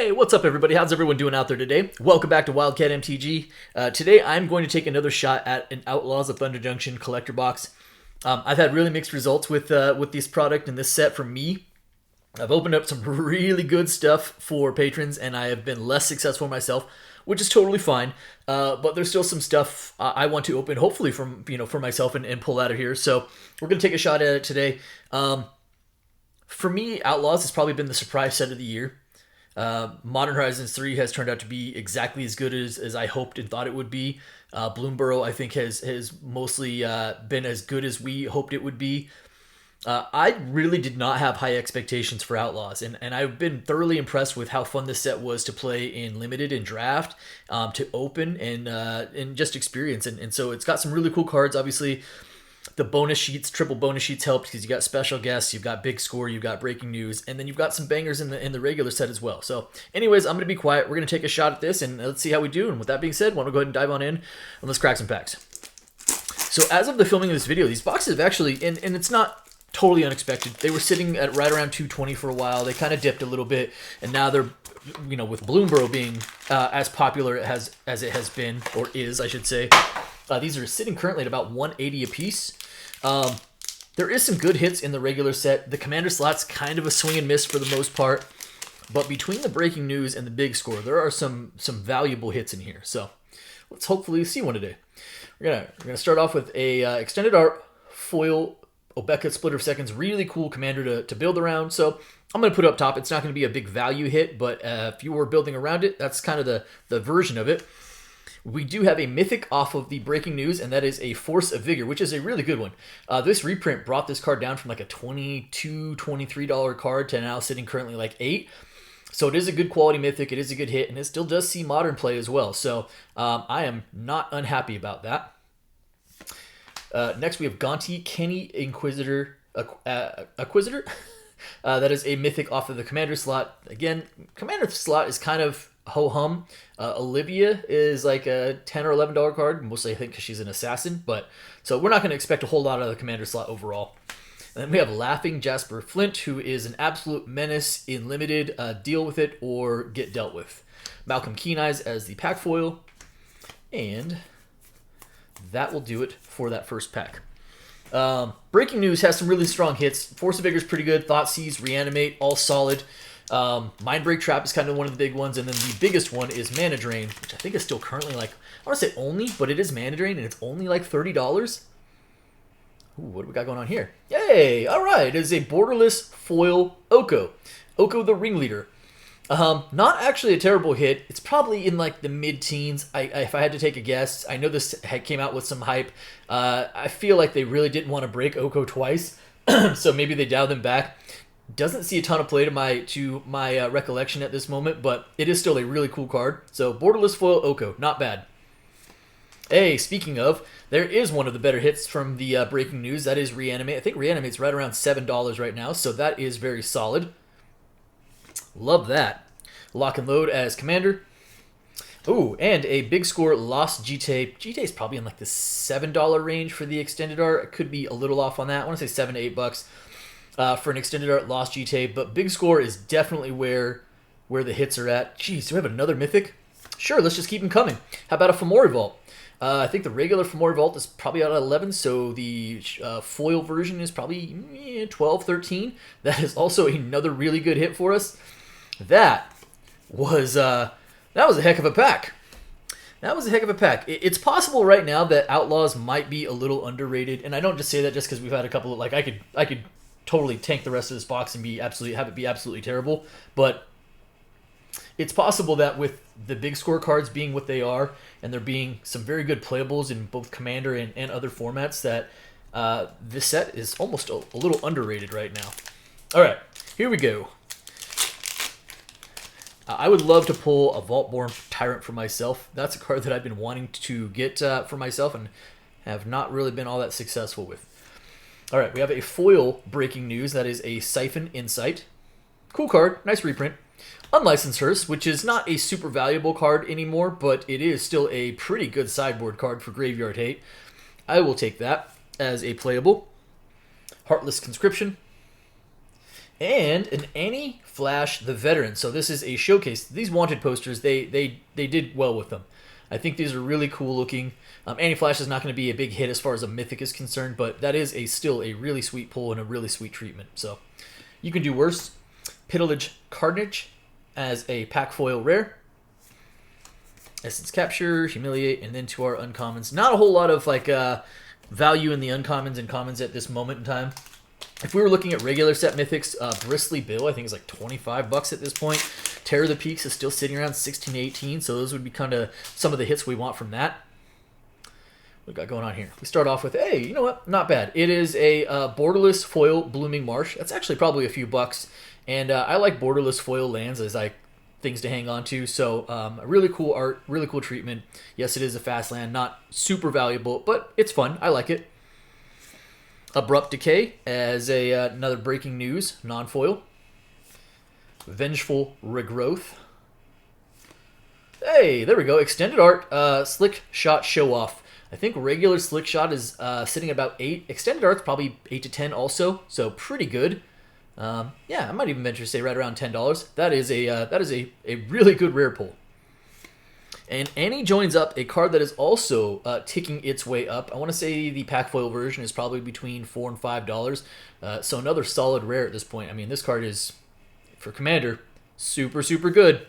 Hey, what's up everybody? How's everyone doing out there today? Welcome back to Wildcat MTG. Today I'm going to take another shot at an Outlaws of Thunder Junction collector box. I've had really mixed results with this product and this set from me. I've opened up some really good stuff for patrons and I have been less successful myself, which is totally fine. But there's still some stuff I want to open, hopefully for myself and pull out of here. So we're going to take a shot at it today. For me, Outlaws has probably been the surprise set of the year. Modern Horizons 3 has turned out to be exactly as good as I hoped and thought it would be. Bloomburrow, I think, has mostly been as good as we hoped it would be. I really did not have high expectations for Outlaws, and I've been thoroughly impressed with how fun this set was to play in Limited and Draft, to open, and just experience. And so it's got some really cool cards, obviously. The bonus sheets, triple bonus sheets helped because you got special guests, you've got big score, you've got breaking news, and then you've got some bangers in the regular set as well. So anyways, I'm going to be quiet. We're going to take a shot at this and let's see how we do. And with that being said, why don't we go ahead and dive on in and let's crack some packs. So as of the filming of this video, these boxes have actually, and it's not totally unexpected, they were sitting at right around 220 for a while. They kind of dipped a little bit, and now they're, with Bloomburrow being as popular as it has been, or is, I should say, these are sitting currently at about 180 a piece. There is some good hits in the regular set. The commander slot's kind of a swing and miss for the most part, but between the breaking news and the big score, there are some valuable hits in here. So let's hopefully see one today. We're gonna start off with a extended art foil Obeka Splitter of Seconds, really cool commander to build around. So I'm gonna put it up top. It's not gonna be a big value hit, but if you were building around it, that's kind of the version of it. We do have a mythic off of the breaking news, and that is a Force of Vigor, which is a really good one. This reprint brought this card down from like a $22, $23 card to now sitting currently like $8. So it is a good quality mythic, it is a good hit, and it still does see modern play as well. So I am not unhappy about that. Next we have Gonti Kenny Inquisitor. Acquisitor? That is a mythic off of the commander slot. Again, commander slot is kind of ho-hum. Olivia is like a $10 or $11 card, mostly I think because she's an assassin, but so we're not going to expect a whole lot of the commander slot overall. And then we have Laughing Jasper Flint, who is an absolute menace in Limited. Deal with it or get dealt with. Malcolm Keen Eyes as the pack foil, and that will do it for that first pack. Breaking News has some really strong hits. Force of Vigor is pretty good. Thought Seize, Reanimate, all solid. Mindbreak Trap is kind of one of the big ones, and then the biggest one is Mana Drain, which I think is still currently like, I want to say only, but it is Mana Drain, and it's only like $30. Ooh, what do we got going on here? Yay! Alright, it is a borderless foil Oko. Oko the Ringleader. Not actually a terrible hit. It's probably in like the mid-teens, if I had to take a guess. I know this came out with some hype. I feel like they really didn't want to break Oko twice, so maybe they dialed them back. Doesn't see a ton of play to my recollection at this moment, but it is still a really cool card. So borderless foil Oko, not bad. Hey, speaking of, there is one of the better hits from the breaking news. That is Reanimate. I think Reanimate's right around $7 right now, so that is very solid. Love that. Lock and Load as commander. Ooh, and a big score Lost Jite. Jite is probably in like the $7 range for the extended art. It could be a little off on that. I want to say $7 to $8. For an extended art Lost GT, but big score is definitely where the hits are at. Jeez, do we have another mythic? Sure, let's just keep them coming. How about a Fomori Vault? I think the regular Fomori Vault is probably out at 11, so the foil version is probably 12, 13. That is also another really good hit for us. That was a heck of a pack. That was a heck of a pack. It's possible right now that Outlaws might be a little underrated, and I don't just say that just because we've had a couple of, like, I could totally tank the rest of this box and have it be absolutely terrible, but it's possible that with the big score cards being what they are, and there being some very good playables in both Commander and other formats, that this set is almost a little underrated right now. Alright, here we go. I would love to pull a Vaultborn Tyrant for myself. That's a card that I've been wanting to get for myself and have not really been all that successful with. Alright, we have a foil breaking news. That is a Siphon Insight. Cool card, nice reprint. Unlicensed Hearse, which is not a super valuable card anymore, but it is still a pretty good sideboard card for Graveyard Hate. I will take that as a playable. Heartless Conscription. And an Annie Flash the Veteran. So this is a showcase. These wanted posters, they did well with them. I think these are really cool looking. Annie Flash is not going to be a big hit as far as a mythic is concerned, but that is still a really sweet pull and a really sweet treatment. So you can do worse. Pitilage Carnage as a pack foil rare. Essence Capture, Humiliate, and then to our uncommons. Not a whole lot of like value in the uncommons and commons at this moment in time. If we were looking at regular set mythics, Bristly Bill I think is like $25 at this point. Terror the Peaks is still sitting around 16 to 18, so those would be kind of some of the hits we want from that. What we got going on here? We start off with, hey, you know what? Not bad. It is a borderless foil Blooming Marsh. That's actually probably a few bucks, and I like borderless foil lands as like things to hang on to. So really cool art, really cool treatment. Yes, it is a fast land, not super valuable, but it's fun. I like it. Abrupt Decay as another breaking news non-foil. Vengeful Regrowth. Hey, there we go. Extended art. Slick Shot Show Off. I think regular Slick Shot is sitting at about 8. Extended art's probably 8 to 10 also, so pretty good. Yeah, I might even venture to say right around $10. That is a really good rare pull. And Annie joins up a card that is also ticking its way up. I want to say the pack foil version is probably between $4 and $5. So another solid rare at this point. I mean, this card is, for Commander, super, super good.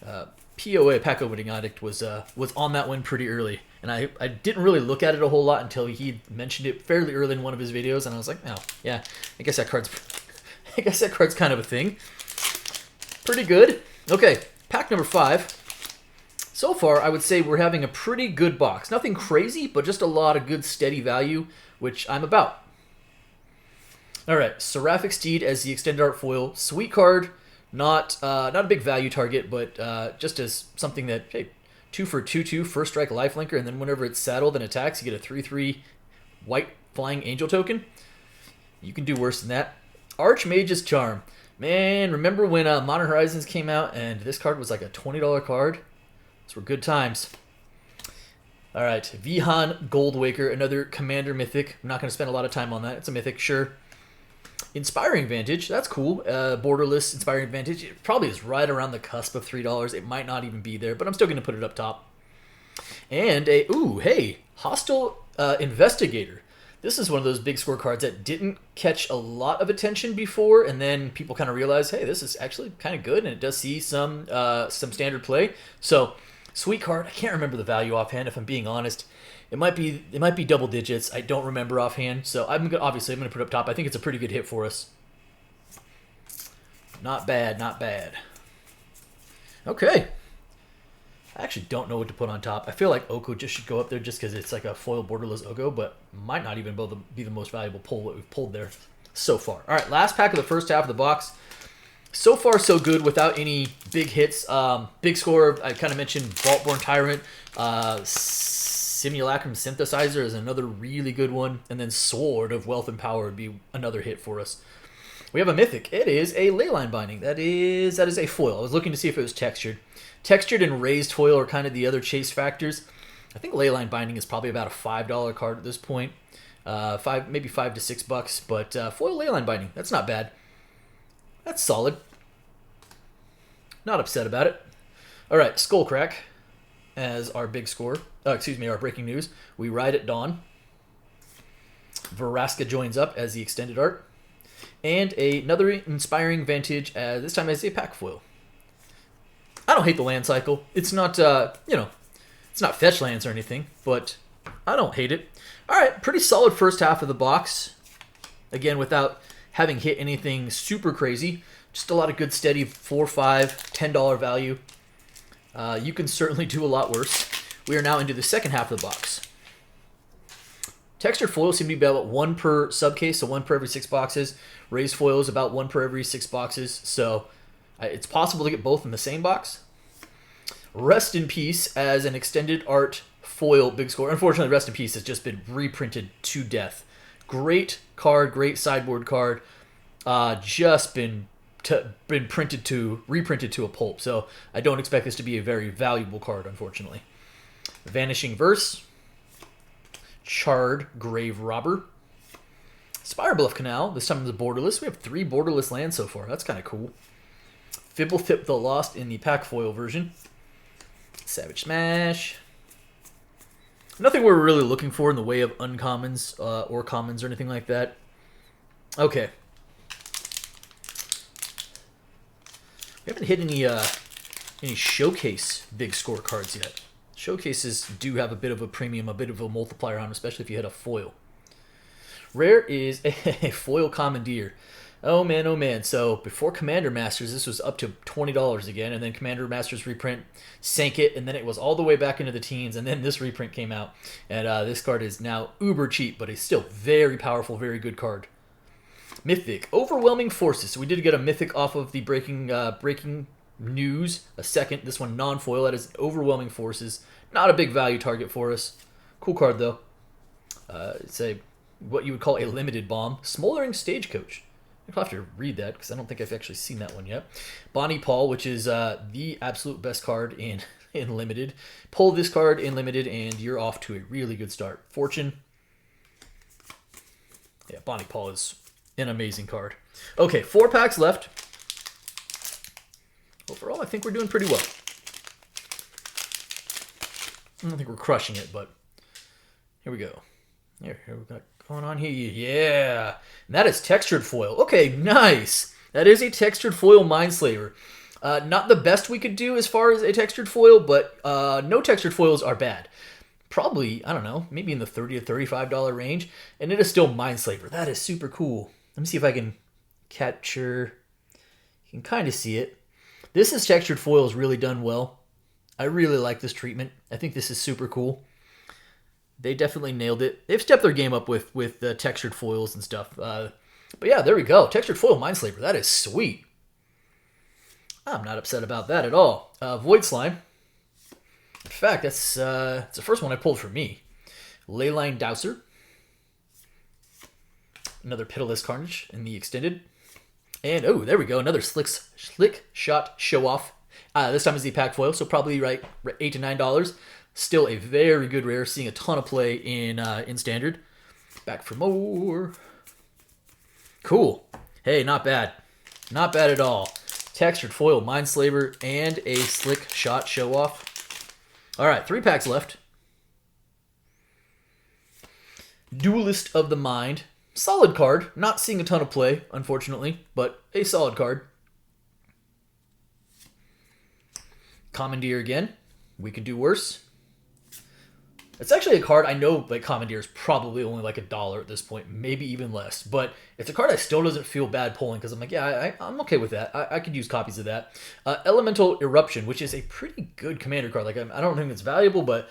POA, Pack Opening Addict, was on that one pretty early. And I didn't really look at it a whole lot until he mentioned it fairly early in one of his videos. And I was like, oh, yeah, I guess that card's kind of a thing. Pretty good. Okay. Pack number 5. So far, I would say we're having a pretty good box. Nothing crazy, but just a lot of good steady value, which I'm about. All right, Seraphic Steed as the extended art foil. Sweet card, not a big value target, but just as something that, hey, 2 for 2/2, first strike lifelinker, and then whenever it's saddled and attacks, you get a 3/3 white flying angel token. You can do worse than that. Archmage's Charm. Man, remember when Modern Horizons came out and this card was like a $20 card? Those were good times. All right, Vihan Goldwaker, another Commander mythic. I'm not going to spend a lot of time on that. It's a mythic, sure. Inspiring Vantage, that's cool. Borderless Inspiring Vantage. It probably is right around the cusp of $3. It might not even be there, but I'm still going to put it up top. And Hostile Investigator. This is one of those big score cards that didn't catch a lot of attention before, and then people kind of realize, hey, this is actually kind of good, and it does see some standard play. So, sweet card. I can't remember the value offhand, if I'm being honest. It might be double digits. I don't remember offhand. So obviously I'm gonna put it up top. I think it's a pretty good hit for us. Not bad, not bad. Okay. I actually don't know what to put on top. I feel like Oko just should go up there just because it's like a foil borderless Oko, but might not even be the most valuable pull that we've pulled there so far. All right, last pack of the first half of the box. So far, so good without any big hits. Big score, I kind of mentioned Vaultborn Tyrant. Simulacrum Synthesizer is another really good one. And then Sword of Wealth and Power would be another hit for us. We have a mythic. It is a Leyline Binding. That is a foil. I was looking to see if it was textured. Textured and raised foil are kind of the other chase factors. I think Leyline Binding is probably about a $5 card at this point. Maybe $5 to $6, but foil Leyline Binding, that's not bad. That's solid. Not upset about it. All right, Skullcrack as our big score. Our breaking news. We Ride at Dawn. Veraska joins up as the extended art. And another Inspiring Vantage, this time as a pack foil. I don't hate the land cycle. It's not, it's not fetch lands or anything, but I don't hate it. All right, pretty solid first half of the box. Again, without having hit anything super crazy. Just a lot of good, steady $4, $5, $10 value. You can certainly do a lot worse. We are now into the second half of the box. Textured foils seem to be about 1 per subcase, so 1 per every 6 boxes. Raised foils about 1 per every 6 boxes, so it's possible to get both in the same box. Rest in Peace as an extended art foil big score. Unfortunately, Rest in Peace has just been reprinted to death. Great card, great sideboard card. Just been reprinted to a pulp, so I don't expect this to be a very valuable card, unfortunately. Vanishing Verse. Charred Grave Robber. Spirebluff Canal. This time it's a borderless. We have 3 borderless lands so far. That's kind of cool. Fibblethip the Lost in the pack foil version. Savage Smash. Nothing we're really looking for in the way of uncommons or commons or anything like that. Okay. We haven't hit any showcase big score cards yet. Showcases do have a bit of a premium, a bit of a multiplier on them, especially if you hit a foil. Rare is a foil commandeer. Oh man, oh man. So before Commander Masters, this was up to $20 again, and then Commander Masters reprint sank it, and then it was all the way back into the teens, and then this reprint came out. And this card is now uber cheap, but it's still very powerful, very good card. Mythic, Overwhelming Forces. So we did get a Mythic off of the Breaking News, a second. This one non-foil, that is Overwhelming Forces. Not a big value target for us. Cool card though. It's what you would call a limited bomb. Smoldering Stagecoach. I'll have to read that because I don't think I've actually seen that one yet. Bonnie Paul, which is the absolute best card in Limited. Pull this card in Limited and you're off to a really good start. Fortune. Yeah, Bonnie Paul is an amazing card. Okay, 4 packs left. Overall, I think we're doing pretty well. I don't think we're crushing it, but here we go. Here we got going on here. Yeah. And that is textured foil. Okay, nice. That is a textured foil Mindslaver. Not the best we could do as far as a textured foil, but no textured foils are bad. Probably, I don't know, maybe in the $30 to $35 range. And it is still Mindslaver. That is super cool. Let me see if I can capture. You can kind of see it. This is textured foils really done well. I really like this treatment. I think this is super cool. They definitely nailed it. They've stepped their game up with the textured foils and stuff. But yeah, there we go. Textured foil Mindslaver. That is sweet. I'm not upset about that at all. Void Slime. In fact, that's it's the first one I pulled for me. Leyline Dowser. Another Pitiless Carnage in the extended. And, oh, there we go. Another Slick Shot Show Off. This time is the pack foil, so probably right $8 to $9. Still a very good rare, seeing a ton of play in Standard. Back for more. Cool. Hey, not bad. Not bad at all. Textured foil Mindslaver and a Slick Shot Show Off. All right, 3 packs left. Duelist of the Mind. Solid card. Not seeing a ton of play, unfortunately, but a solid card. Commandeer again. We could do worse. It's actually a card I know like Commandeer is probably only like $1 at this point, maybe even less. But it's a card I still doesn't feel bad pulling because I'm like, yeah, I'm okay with that. I could use copies of that. Elemental Eruption, which is a pretty good commander card. Like I don't think it's valuable, but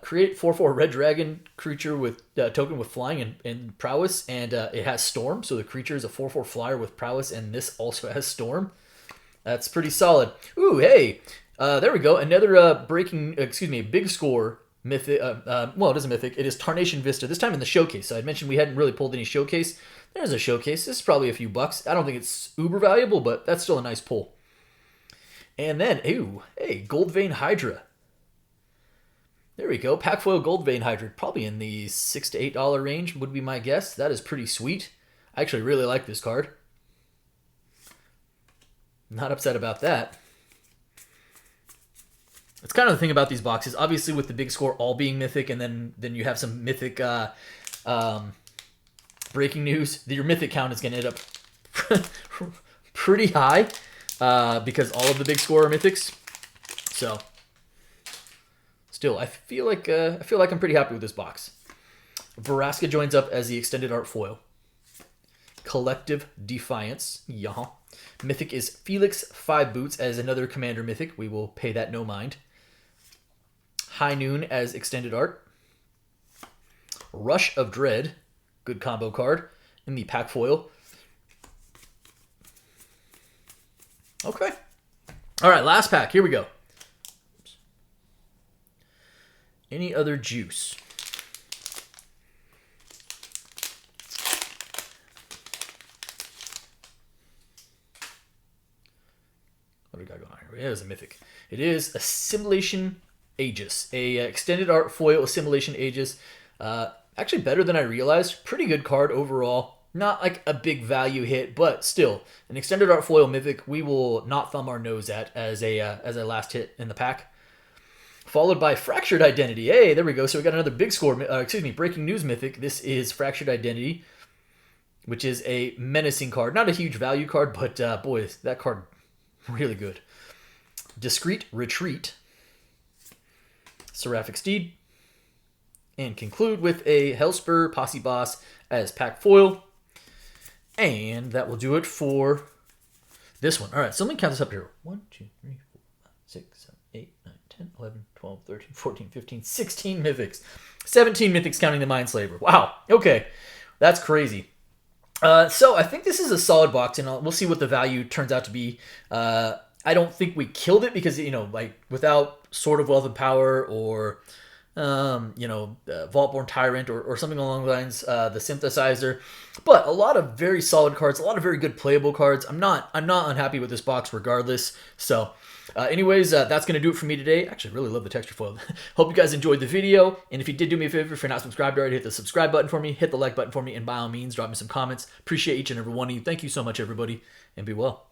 create 4/4 red dragon creature with token with flying and prowess, and it has storm. So the creature is a 4/4 flyer with prowess, and this also has storm. That's pretty solid. Ooh, hey, there we go. Another big score. Mythic, well, it is a Mythic. It is Tarnation Vista, this time in the Showcase. So I mentioned we hadn't really pulled any Showcase. There's a Showcase. This is probably a few bucks. I don't think it's uber valuable, but that's still a nice pull. And then, ooh, hey, Goldvein Hydra. There we go. Pack foil Goldvein Hydra. Probably in the $6 to $8 range would be my guess. That is pretty sweet. I actually really like this card. Not upset about that. It's kind of the thing about these boxes. Obviously, with the big score all being Mythic, and then you have some Mythic breaking news. Your Mythic count is going to end up pretty high because all of the big score are Mythics. So, still, I feel like I'm pretty happy with this box. Vraska joins up as the extended art foil. Collective Defiance. Yeah. Mythic is Felix 5 Boots as another commander Mythic. We will pay that no mind. High Noon as extended art. Rush of Dread. Good combo card. In the pack foil. Okay. All right, last pack. Here we go. Oops. Any other juice? What do we got going on here? It is a Mythic. It is Assimilation Aegis. A extended art foil Assimilation Aegis. Actually better than I realized. Pretty good card overall. Not like a big value hit, but still an extended art foil mythic we will not thumb our nose at as a last hit in the pack. Followed by Fractured Identity. Hey, there we go. So we got another big score. Breaking news mythic. This is Fractured Identity, which is a menacing card. Not a huge value card, but boy, that card really good. Discreet Retreat. Seraphic Steed. And conclude with a Hellspur Posse Boss as pack foil. And that will do it for this one. All right, so let me count this up here. 1, 2, 3, 4, 5, 6, 7, 8, 9, 10, 11, 12, 13, 14, 15, 16 mythics. 17 mythics counting the Mindslaver. Wow. Okay. That's crazy. So I think this is a solid box, and we'll see what the value turns out to be. I don't think we killed it because, like without Sword of Wealth and Power or Vaultborn Tyrant or something along the lines, the Synthesizer, but a lot of very solid cards, a lot of very good playable cards. I'm not unhappy with this box regardless. So anyways, that's going to do it for me today. Actually, I really love the texture foil. Hope you guys enjoyed the video, and if you did do me a favor, if you're not subscribed already, hit the subscribe button for me, hit the like button for me, and by all means, drop me some comments. Appreciate each and every one of you. Thank you so much, everybody, and be well.